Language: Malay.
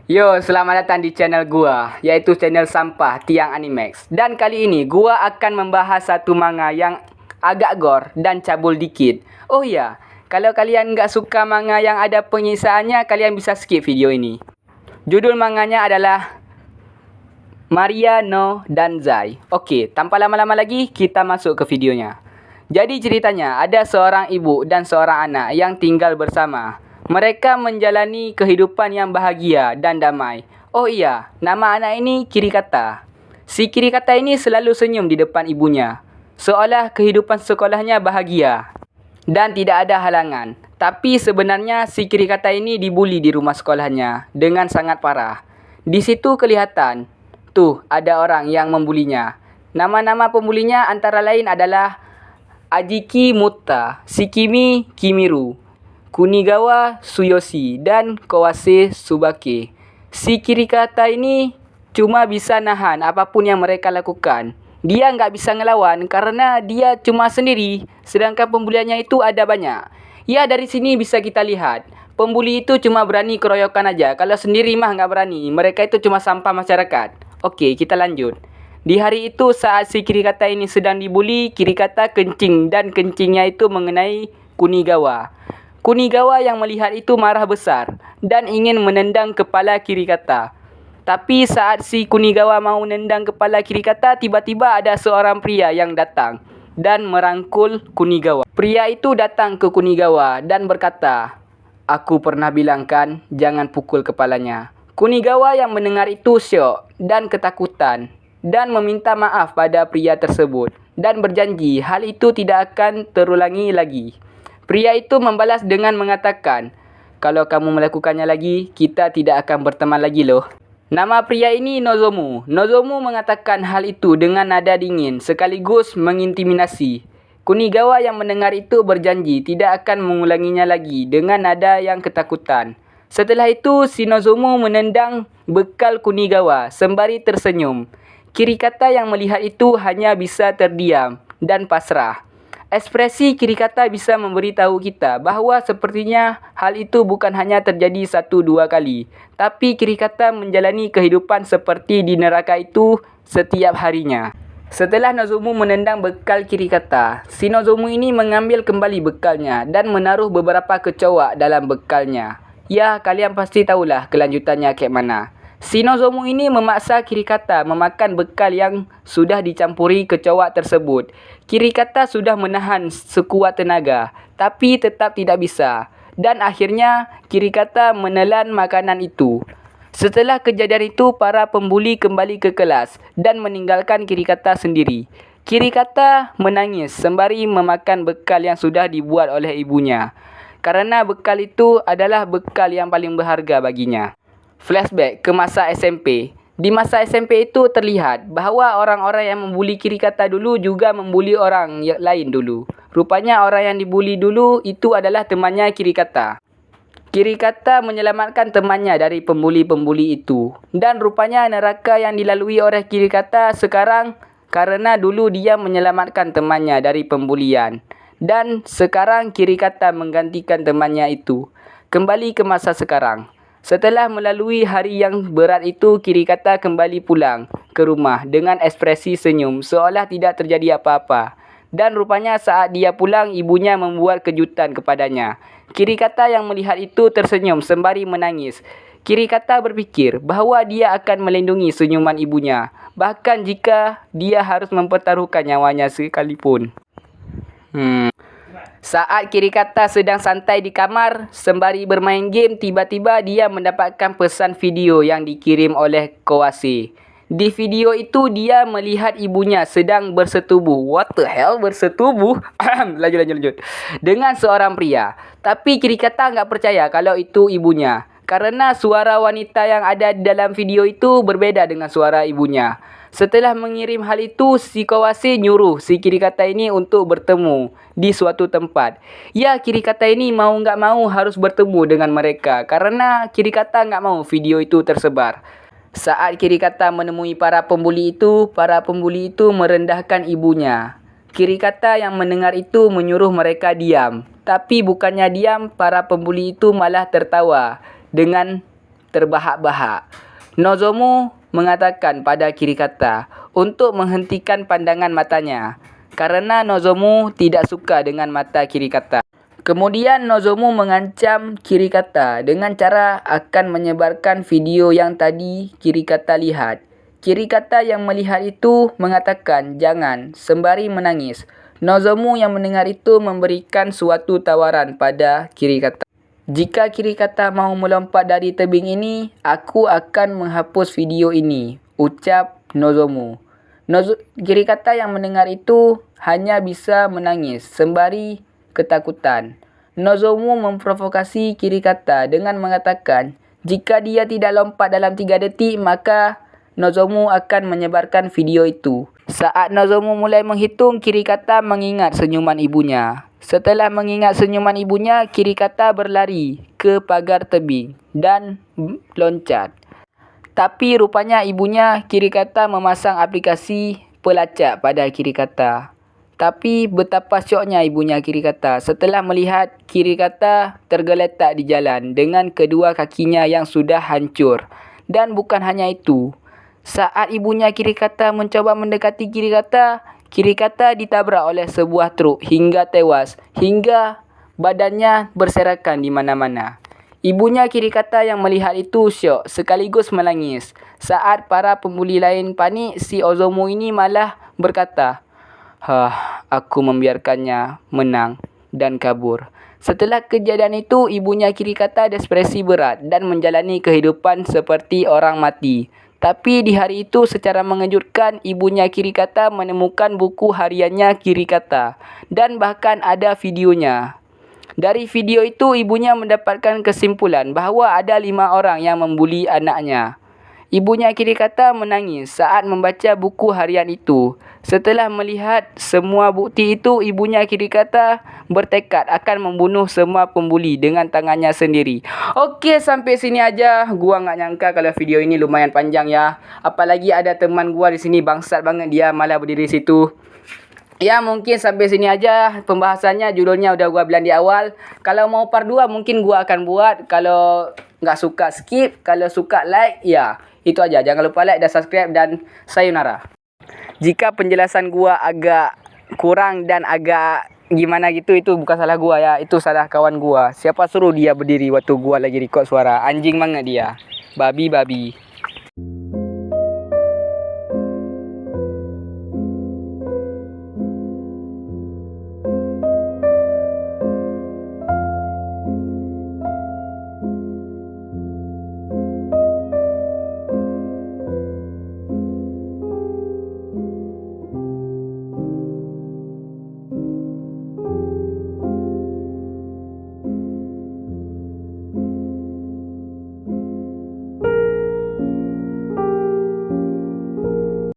Yo, selamat datang di channel gua, yaitu channel Sampah Tiang Animax. Dan kali ini gua akan membahas satu manga yang agak gore dan cabul dikit. Oh ya, kalau kalian nggak suka manga yang ada penyisaannya, kalian bisa skip video ini. Judul manganya adalah Maria no Danzai. Oke, tanpa lama-lama lagi, kita masuk ke videonya. Jadi ceritanya, ada seorang ibu dan seorang anak yang tinggal bersama. Mereka menjalani kehidupan yang bahagia dan damai. Oh iya, nama anak ini Kirikata. Si Kirikata ini selalu senyum di depan ibunya, seolah kehidupan sekolahnya bahagia dan tidak ada halangan. Tapi sebenarnya si Kirikata ini dibuli di rumah sekolahnya dengan sangat parah. Di situ kelihatan, tuh ada orang yang membulinya. Nama-nama pembulinya antara lain adalah Ajiki Mutta, Shikimi Kimiru, Kunigawa Tsuyoshi, dan Kawase Tsubaki. Si Kirikata ini cuma bisa nahan apapun yang mereka lakukan. Dia nggak bisa ngelawan karena dia cuma sendiri, sedangkan pembuliannya itu ada banyak. Ya, dari sini bisa kita lihat, pembuli itu cuma berani keroyokan aja. Kalau sendiri mah nggak berani, mereka itu cuma sampah masyarakat. Oke, kita lanjut. Di hari itu saat si Kirikata ini sedang dibuli, Kirikata kencing dan kencingnya itu mengenai Kunigawa. Kunigawa yang melihat itu marah besar dan ingin menendang kepala Kirikata. Tapi saat si Kunigawa mau menendang kepala Kirikata, tiba-tiba ada seorang pria yang datang dan merangkul Kunigawa. Pria itu datang ke Kunigawa dan berkata, "Aku pernah bilang kan, jangan pukul kepalanya." Kunigawa yang mendengar itu syok dan ketakutan dan meminta maaf pada pria tersebut dan berjanji hal itu tidak akan terulangi lagi. Pria itu membalas dengan mengatakan, "Kalau kamu melakukannya lagi, kita tidak akan berteman lagi loh." Nama pria ini Nozomu. Nozomu mengatakan hal itu dengan nada dingin sekaligus mengintimidasi. Kunigawa yang mendengar itu berjanji tidak akan mengulanginya lagi dengan nada yang ketakutan. Setelah itu, si Nozomu menendang bekal Kunigawa sembari tersenyum. Kirikata yang melihat itu hanya bisa terdiam dan pasrah. Ekspresi Kirikata bisa memberitahu kita bahawa sepertinya hal itu bukan hanya terjadi 1-2 kali, tapi Kirikata menjalani kehidupan seperti di neraka itu setiap harinya. Setelah Nozomu menendang bekal Kirikata, si Nozomu ini mengambil kembali bekalnya dan menaruh beberapa kecoak dalam bekalnya. Ya, kalian pasti tahulah kelanjutannya kayak mana. Si Nozomu ini memaksa Kirikata memakan bekal yang sudah dicampuri kecoak tersebut. Kirikata sudah menahan sekuat tenaga, tapi tetap tidak bisa. Dan akhirnya, Kirikata menelan makanan itu. Setelah kejadian itu, para pembuli kembali ke kelas dan meninggalkan Kirikata sendiri. Kirikata menangis sembari memakan bekal yang sudah dibuat oleh ibunya, karena bekal itu adalah bekal yang paling berharga baginya. Flashback ke masa SMP. Di masa SMP itu terlihat bahawa orang-orang yang membuli Kirikata dulu juga membuli orang lain dulu. Rupanya orang yang dibuli dulu itu adalah temannya Kirikata. Kirikata menyelamatkan temannya dari pembuli-pembuli itu. Dan rupanya neraka yang dilalui oleh Kirikata sekarang karena dulu dia menyelamatkan temannya dari pembulian. Dan sekarang Kirikata menggantikan temannya itu. Kembali ke masa sekarang. Setelah melalui hari yang berat itu, Kirikata kembali pulang ke rumah dengan ekspresi senyum seolah tidak terjadi apa-apa. Dan rupanya saat dia pulang, ibunya membuat kejutan kepadanya. Kirikata yang melihat itu tersenyum sembari menangis. Kirikata berfikir bahawa dia akan melindungi senyuman ibunya, bahkan jika dia harus mempertaruhkan nyawanya sekalipun. Saat Kirikata sedang santai di kamar sembari bermain game, tiba-tiba dia mendapatkan pesan video yang dikirim oleh Kawase. Di video itu dia melihat ibunya sedang bersetubuh. What the hell, bersetubuh? Lanjut. Dengan seorang pria. Tapi Kirikata nggak percaya kalau itu ibunya, karena suara wanita yang ada di dalam video itu berbeda dengan suara ibunya. Setelah mengirim hal itu, si Kawase nyuruh si Kirikata ini untuk bertemu di suatu tempat. Ya, Kirikata ini mau nggak mau harus bertemu dengan mereka karena Kirikata nggak mau video itu tersebar. Saat Kirikata menemui para pembuli itu merendahkan ibunya. Kirikata yang mendengar itu menyuruh mereka diam. Tapi bukannya diam, para pembuli itu malah tertawa dengan terbahak-bahak. Nozomu mengatakan pada Kirikata untuk menghentikan pandangan matanya karena Nozomu tidak suka dengan mata Kirikata. Kemudian Nozomu mengancam Kirikata dengan cara akan menyebarkan video yang tadi Kirikata lihat. Kirikata yang melihat itu mengatakan jangan sembari menangis. Nozomu yang mendengar itu memberikan suatu tawaran pada Kirikata. Jika Kirikata mahu melompat dari tebing ini, aku akan menghapus video ini, ucap Nozomu. Kirikata yang mendengar itu hanya bisa menangis sembari ketakutan. Nozomu memprovokasi Kirikata dengan mengatakan, jika dia tidak lompat dalam 3 detik, maka Nozomu akan menyebarkan video itu. Saat Nozomu mulai menghitung, Kirikata mengingat senyuman ibunya. Setelah mengingat senyuman ibunya, Kirikata berlari ke pagar tebing dan loncat. Tapi rupanya ibunya Kirikata memasang aplikasi pelacak pada Kirikata. Tapi betapa syoknya ibunya Kirikata setelah melihat Kirikata tergeletak di jalan dengan kedua kakinya yang sudah hancur. Dan bukan hanya itu. Saat ibunya Kirikata mencoba mendekati Kirikata ditabrak oleh sebuah truk hingga tewas, hingga badannya berserakan di mana-mana. Ibunya Kirikata yang melihat itu syok sekaligus menangis. Saat para pembuli lain panik, si Ozomu ini malah berkata, aku membiarkannya menang dan kabur. Setelah kejadian itu, ibunya Kirikata depresi berat dan menjalani kehidupan seperti orang mati. Tapi di hari itu secara mengejutkan, ibunya Kirikata menemukan buku hariannya Kirikata dan bahkan ada videonya. Dari video itu, ibunya mendapatkan kesimpulan bahawa ada 5 orang yang membuli anaknya. Ibunya Kirikata menangis saat membaca buku harian itu. Setelah melihat semua bukti itu, ibunya Kirikata bertekad akan membunuh semua pembuli dengan tangannya sendiri. Okey, sampai sini aja. Gua nggak nyangka kalau video ini lumayan panjang ya. Apalagi ada teman gua di sini, bangsat banget dia malah berdiri situ. Ya, mungkin sampai sini aja pembahasannya. Judulnya udah gua bilang di awal. Kalau mau part 2 mungkin gua akan buat. Kalau nggak suka skip, kalau suka like, ya itu aja. Jangan lupa like dan subscribe dan sayonara. Jika penjelasan gua agak kurang dan agak gimana gitu, itu bukan salah gua ya. Itu salah kawan gua. Siapa suruh dia berdiri waktu gua lagi record suara. Anjing banget dia. Babi.